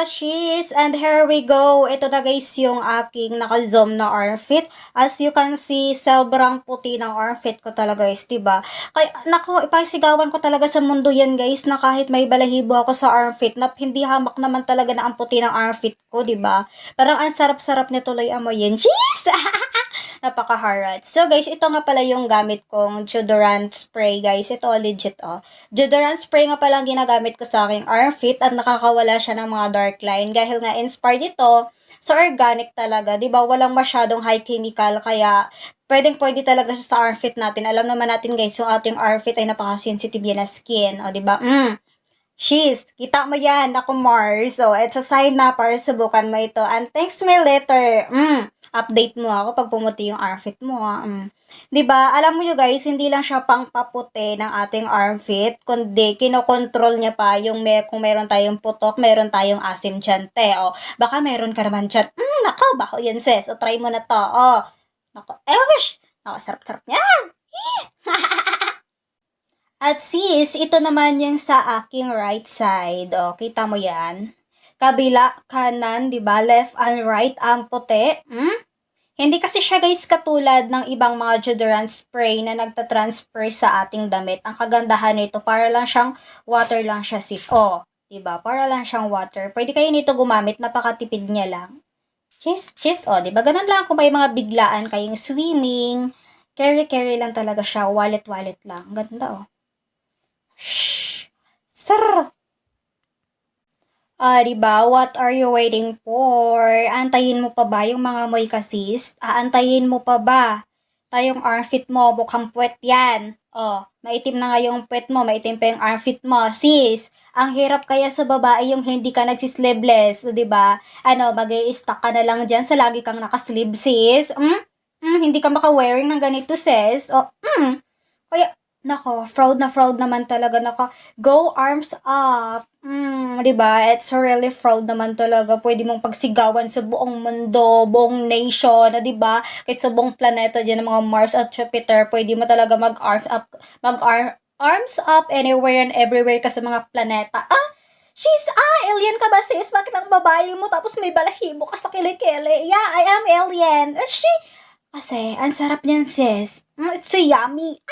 She's and here we go. Ito na guys yung aking naka-zoom na arm fit. As you can see, sobrang puti ng arm fit ko talaga guys, 'di ba? Kaya nako, ipasigawan ko talaga sa mundo 'yan guys na kahit may balahibo ako sa arm fit, na hindi hamak naman talaga na ang puti ng arm fit ko, 'di ba? Parang ang sarap-sarap nito tuloy amoyin. Cheese! Napaka-harat. So guys, ito nga pala yung gamit kong deodorant spray guys. Ito legit Deodorant spray nga pala ang ginagamit ko sa aking arm fit at nakakawala siya ng mga dark line. Dahil nga inspired ito sa organic talaga. 'Di ba? Walang masyadong high chemical kaya pwedeng-pwede talaga siya sa arm fit natin. Alam naman natin guys, yung ating arm fit ay napaka-sensitive yan na skin. O 'di ba? She's, kita mo yan, ako Mars. So, it's a sign na para subukan mo ito. And thanks me later. Update mo ako pag pumuti yung arm fit mo. 'Di ba? Alam mo nyo guys, hindi lang siya pangpaputi ng ating arm fit, kundi kinokontrol niya pa yung kung meron tayong putok, meron tayong asim dyan, te. O, baka meron ka naman dyan. Nako, bako yan sis. O, try mo na to. O, nako, gosh. Nako, sarap-sarap niya. At sis, ito naman yung sa aking right side. O, kita mo yan? Kabila, kanan, di ba? Left and right ang puti. Hindi kasi siya guys katulad ng ibang mga deodorant spray na nagtatransfer sa ating damit. Ang kagandahan nito, para lang siyang water lang siya sis. O, di ba? Para lang siyang water. Pwede kayo nito gumamit, napakatipid niya lang. Cheese, o, di ba? Ganun lang kung may mga biglaan kayong swimming. Carry lang talaga siya. Wallet lang. Ganda, o. Shh! Sir! Diba? What are you waiting for? Antayin mo pa ba yung mga moy kasis? Aantayin mo pa ba? Tayong arm fit mo, mukhang puwet yan. Maitim na nga yung puwet mo, maitim pa yung arm fit mo. Sis, ang hirap kaya sa babae yung hindi ka nagsisleeveless, di ba? Mag-i-stuck ka na lang dyan sa lagi kang nakasleeve, sis. Hindi ka maka-wearing ng ganito, sis. Kaya, nako, proud naman talaga. Go arms up. 'Di ba? It's really proud naman talaga. Pwede mong pagsigawan sa buong mundo, buong nation, 'di ba? Kahit sa buong planeta diyan ng mga Mars at Jupiter, pwede mo talaga arms up anywhere and everywhere ka sa mga planeta. Alien ka ba sis? Bakit ang babae mo tapos may balahibo ka sa kilikili? Yeah, I am alien. Kasi, ang sarap niyan sis. It's so yummy.